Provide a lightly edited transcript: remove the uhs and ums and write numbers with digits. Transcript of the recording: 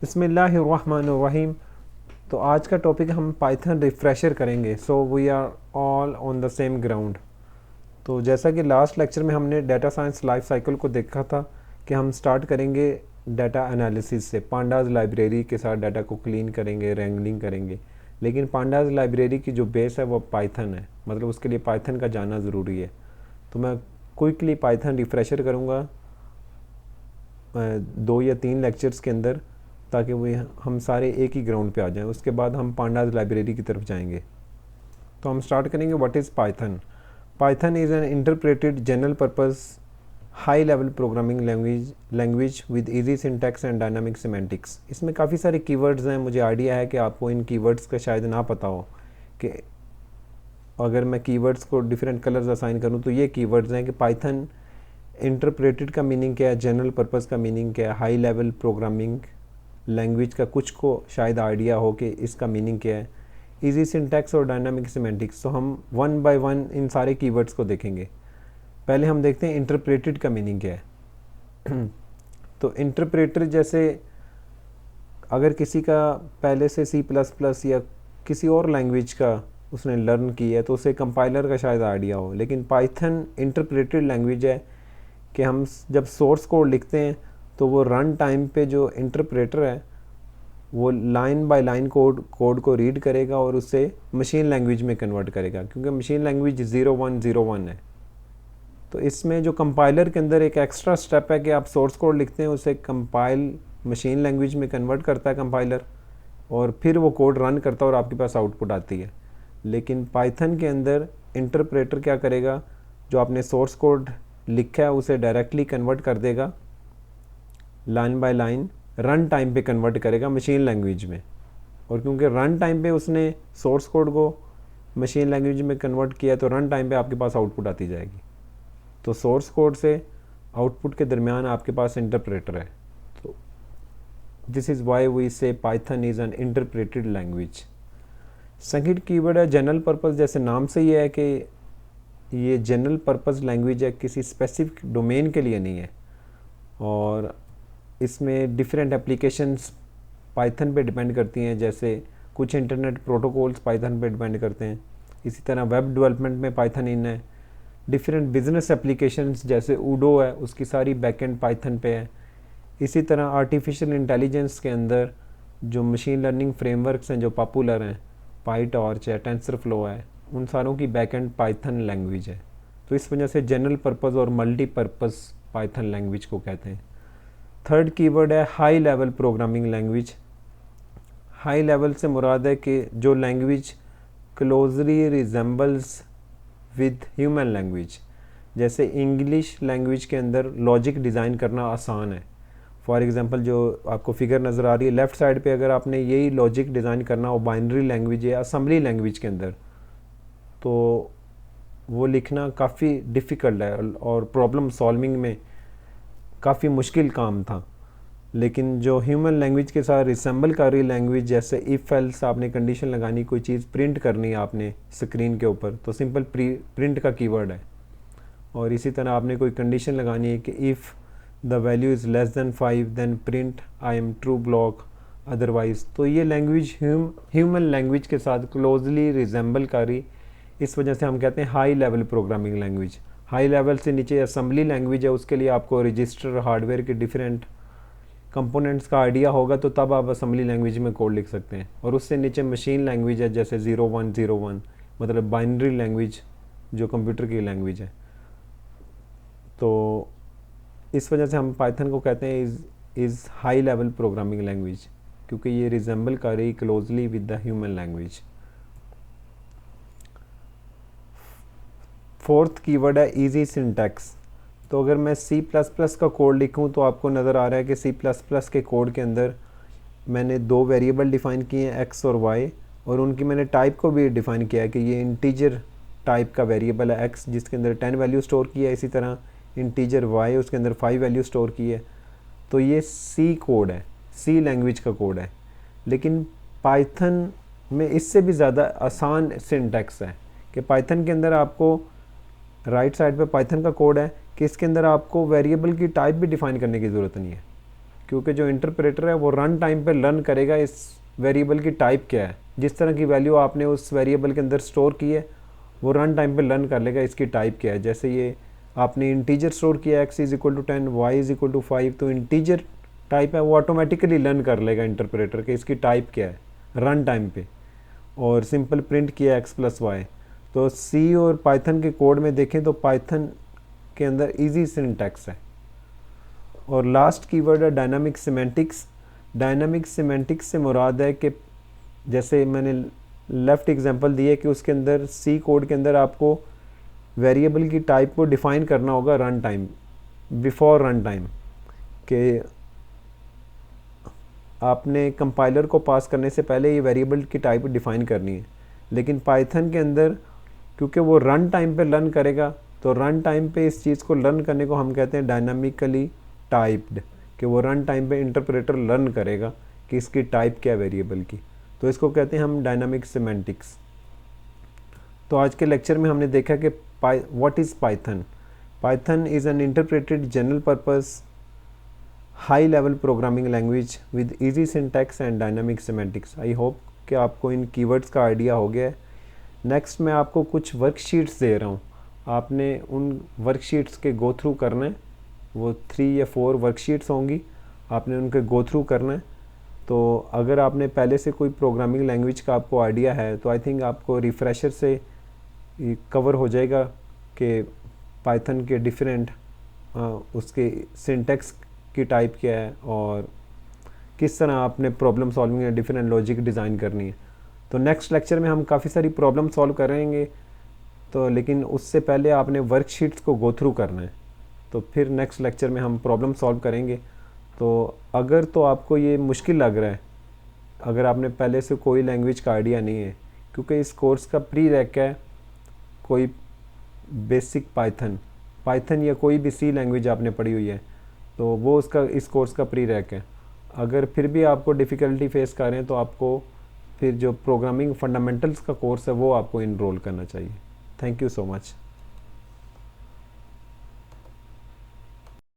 बिस्मिल्लाहिर्रहमानिर्रहीम। तो आज का टॉपिक हम पाइथन रिफ्रेशर करेंगे। So we are all on the same ground. तो जैसा कि लास्ट लेक्चर में हमने डाटा साइंस लाइफ साइकिल को देखा था कि हम स्टार्ट करेंगे डाटा एनालिसिस से, पांडाज लाइब्रेरी के साथ डाटा को क्लीन करेंगे, रैंगलिंग करेंगे। लेकिन पांडाज लाइब्रेरी की जो बेस है वो पाइथन है, मतलब उसके लिए पाइथन का जानना ज़रूरी है। तो मैं क्विकली पाइथन रिफ्रेशर करूँगा 2 या 3 लेक्चर्स के अंदर, ताकि वो हम सारे एक ही ग्राउंड पे आ जाएं। उसके बाद हम पांडाज लाइब्रेरी की तरफ जाएंगे। तो हम स्टार्ट करेंगे what is Python. Python is an interpreted general purpose high level programming language with easy syntax and dynamic semantics. इसमें काफ़ी सारे कीवर्ड्स हैं। मुझे आइडिया है कि आपको इन कीवर्ड्स का शायद ना पता हो कि अगर मैं कीवर्ड्स को डिफरेंट कलर्स असाइन करूं तो ये कीवर्ड्स हैं कि पाइथन इंटरप्रेटेड का मीनिंग क्या है, जनरल पर्पस का मीनिंग क्या है, हाई लेवल प्रोग्रामिंग लैंग्वेज का कुछ को शायद आइडिया हो कि इसका मीनिंग क्या है, इजी सिंटैक्स और डायनामिक सिमेंटिक्स। तो हम वन बाय वन इन सारे कीवर्ड्स को देखेंगे। पहले हम देखते हैं इंटरप्रेटेड का मीनिंग क्या है। तो इंटरप्रेटर, जैसे अगर किसी का पहले से C++ या किसी और लैंग्वेज का उसने लर्न किया है तो उसे कंपाइलर का शायद आइडिया हो, लेकिन पाइथन इंटरप्रेटेड लैंग्वेज है कि हम जब सोर्स कोड लिखते हैं तो वो रन टाइम पे जो इंटरप्रेटर है वो लाइन बाय लाइन कोड को रीड करेगा और उसे मशीन लैंग्वेज में कन्वर्ट करेगा, क्योंकि मशीन लैंग्वेज 0101 है। तो इसमें जो कंपाइलर के अंदर एक एक्स्ट्रा स्टेप है कि आप सोर्स कोड लिखते हैं, उसे कंपाइल मशीन लैंग्वेज में कन्वर्ट करता है कंपाइलर, और फिर वो कोड रन करता है और आपके पास आउटपुट आती है। लेकिन पाइथन के अंदर इंटरप्रेटर क्या करेगा, जो आपने सोर्स कोड लिखा है उसे डायरेक्टली कन्वर्ट कर देगा, line by line run time पे कन्वर्ट करेगा मशीन लैंग्वेज में। और क्योंकि रन टाइम पे उसने सोर्स कोड को मशीन लैंग्वेज में कन्वर्ट किया तो रन टाइम पे आपके पास आउटपुट आती जाएगी। तो सोर्स कोड से आउटपुट के दरमियान आपके पास इंटरप्रेटर है। तो दिस इज़ वाई वी से Python is an interpreted language. Second keyword है जनरल पर्पस। जैसे नाम से ही है कि ये जनरल पर्पस लैंग्वेज है, किसी स्पेसिफिक डोमेन के लिए नहीं है, और इसमें डिफरेंट एप्लीकेशंस पाइथन पे डिपेंड करती हैं। जैसे कुछ इंटरनेट प्रोटोकॉल्स पाइथन पे डिपेंड करते हैं, इसी तरह वेब डेवलपमेंट में पाइथन इन है। डिफरेंट बिजनेस एप्लीकेशंस जैसे ऊडो है, उसकी सारी बैकएंड पाइथन पे है। इसी तरह आर्टिफिशियल इंटेलिजेंस के अंदर जो मशीन लर्निंग फ्रेमवर्क्स हैं जो पॉपुलर हैं, पाईटॉर्च है, टेंसरफ्लो है, उन सारों की बैकएंड पाइथन लैंग्वेज है। तो इस वजह से जनरल पर्पस और मल्टीपर्पस पाइथन लैंग्वेज को कहते हैं। थर्ड कीवर्ड है high level programming language. High level से मुराद है कि जो language closely resembles with human language. जैसे इंग्लिश लैंग्वेज के अंदर लॉजिक डिज़ाइन करना आसान है। फॉर एग्जांपल जो आपको फिगर नज़र आ रही है लेफ़्ट साइड पे, अगर आपने यही लॉजिक डिज़ाइन करना हो बाइनरी लैंग्वेज या असम्बली लैंग्वेज के अंदर, तो वो लिखना काफ़ी डिफ़िकल्ट है और प्रॉब्लम सॉल्विंग में काफ़ी मुश्किल काम था। लेकिन जो ह्यूमन लैंग्वेज के साथ रिसेंबल कर रही लैंग्वेज, जैसे इफ़ एल्स आपने कंडीशन लगानी, कोई चीज़ प्रिंट करनी है आपने स्क्रीन के ऊपर, तो सिंपल प्रिंट का कीवर्ड है। और इसी तरह आपने कोई कंडीशन लगानी है कि if the value is less than 5 then print I am true block otherwise. तो ये लैंग्वेज ह्यूमन लैंग्वेज के साथ क्लोजली रिजेंबल कर रही, इस वजह से हम कहते हैं high level programming language. High level से नीचे असम्बली लैंग्वेज है, उसके लिए आपको रजिस्टर हार्डवेयर के डिफरेंट कंपोनेंट्स का आइडिया होगा, तो तब आप असम्बली लैंग्वेज में कोड लिख सकते हैं। और उससे नीचे मशीन लैंग्वेज है, जैसे 0101, मतलब बाइनरी लैंग्वेज जो कंप्यूटर की लैंग्वेज है। तो इस वजह से हम पाइथन को कहते हैं is high level programming language, क्योंकि ये रिजेंबल कर रही closely with the human language. Fourth keyword है इजी सिंटैक्स। तो अगर मैं C++ का कोड लिखूं तो आपको नज़र आ रहा है कि C++ के कोड के अंदर मैंने 2 वेरिएबल डिफ़ाइन किए हैं, x और y, और उनकी मैंने टाइप को भी डिफ़ाइन किया है कि ये इंटीजर टाइप का वेरिएबल है x, जिसके अंदर 10 वैल्यू स्टोर की है। इसी तरह इंटीजर y, उसके अंदर 5 वैल्यू स्टोर की है। तो ये C कोड है, C लैंग्वेज का कोड है। लेकिन पाइथन में इससे भी ज़्यादा आसान सिंटैक्स है कि पाइथन के अंदर आपको साइड पे पाइथन का कोड है कि इसके अंदर आपको वेरिएबल की टाइप भी डिफ़ाइन करने की ज़रूरत नहीं है। क्योंकि जो इंटरप्रेटर है वो रन टाइम पे लर्न करेगा इस वेरिएबल की टाइप क्या है। जिस तरह की वैल्यू आपने उस वेरिएबल के अंदर स्टोर की है वो रन टाइम पे लर्न कर लेगा इसकी टाइप क्या है। जैसे ये आपने इंटीजर स्टोर किया x = 10 y = 5, तो इंटीजर टाइप है वो ऑटोमेटिकली लर्न कर लेगा इंटरप्रेटर के इसकी टाइप क्या है रन टाइम पे। और सिंपल प्रिंट किया x + y। तो सी और पाइथन के कोड में देखें तो पाइथन के अंदर इजी सिंटैक्स है। और लास्ट कीवर्ड है डायनामिक सिमेंटिक्स। डायनामिक सिमेंटिक्स से मुराद है कि जैसे मैंने लेफ़्ट एग्जांपल दिए कि उसके अंदर सी कोड के अंदर आपको वेरिएबल की टाइप को डिफ़ाइन करना होगा run time, before run time, कि आपने कंपाइलर को पास करने से पहले ये वेरिएबल की टाइप डिफ़ाइन करनी है। लेकिन पाइथन के अंदर क्योंकि वो रन टाइम पे लर्न करेगा, तो रन टाइम पे इस चीज़ को लर्न करने को हम कहते हैं डायनामिकली टाइप्ड, कि वो रन टाइम पे इंटरप्रेटर लर्न करेगा कि इसकी टाइप क्या है वेरिएबल की। तो इसको कहते हैं हम डायनामिक सिमेंटिक्स। तो आज के लेक्चर में हमने देखा कि what is Python. Python is an interpreted general purpose high level programming language with easy syntax and dynamic semantics. I hope कि आपको इन कीवर्ड्स का आइडिया हो गया है। नेक्स्ट मैं आपको कुछ वर्कशीट्स दे रहा हूँ, आपने उन वर्कशीट्स के गो थ्रू करना है। वो 3 या 4 वर्कशीट्स होंगी, आपने उनके गो थ्रू करना है। तो अगर आपने पहले से कोई प्रोग्रामिंग लैंग्वेज का आपको आइडिया है तो आई थिंक आपको रिफ़्रेशर से कवर हो जाएगा कि पाइथन के डिफरेंट उसके सिंटैक्स की टाइप क्या है और किस तरह आपने प्रॉब्लम सॉल्विंग या डिफरेंट लॉजिक डिज़ाइन करनी है। तो नेक्स्ट लेक्चर में हम काफ़ी सारी प्रॉब्लम सॉल्व करेंगे, तो लेकिन उससे पहले आपने वर्कशीट्स को गो थ्रू करना है। तो फिर नेक्स्ट लेक्चर में हम प्रॉब्लम सॉल्व करेंगे। तो अगर तो आपको ये मुश्किल लग रहा है, अगर आपने पहले से कोई लैंग्वेज का आइडिया नहीं है, क्योंकि इस कोर्स का प्री रैक है कोई बेसिक पाइथन या कोई भी सी लैंग्वेज आपने पढ़ी हुई है, तो वो उसका इस कोर्स का प्री रैक है। अगर फिर भी आपको डिफ़िकल्टी फेस कर रहे हैं तो आपको फिर जो प्रोग्रामिंग फंडामेंटल्स का कोर्स है वो आपको इनरोल करना चाहिए। Thank you so much.